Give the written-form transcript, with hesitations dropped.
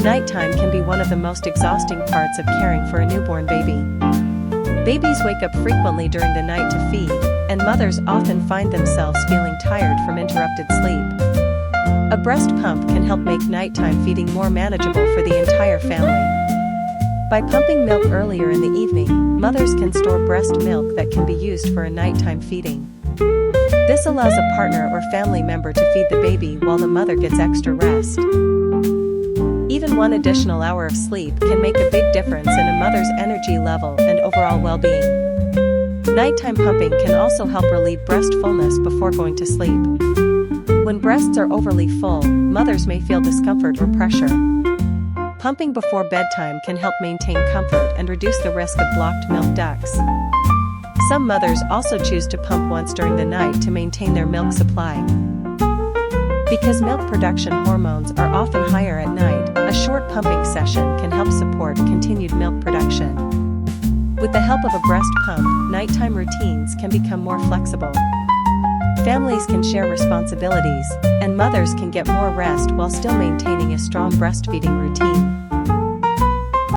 Nighttime can be one of the most exhausting parts of caring for a newborn baby. Babies wake up frequently during the night to feed, and mothers often find themselves feeling tired from interrupted sleep. A breast pump can help make nighttime feeding more manageable for the entire family. By pumping milk earlier in the evening, mothers can store breast milk that can be used for a nighttime feeding. This allows a partner or family member to feed the baby while the mother gets extra rest. Even one additional hour of sleep can make a big difference in a mother's energy level and overall well-being. Nighttime pumping can also help relieve breast fullness before going to sleep. When breasts are overly full, mothers may feel discomfort or pressure. Pumping before bedtime can help maintain comfort and reduce the risk of blocked milk ducts. Some mothers also choose to pump once during the night to maintain their milk supply. Because milk production hormones are often higher at night, a short pumping session can help support continued milk production. With the help of a breast pump, nighttime routines can become more flexible. Families can share responsibilities, and mothers can get more rest while still maintaining a strong breastfeeding routine.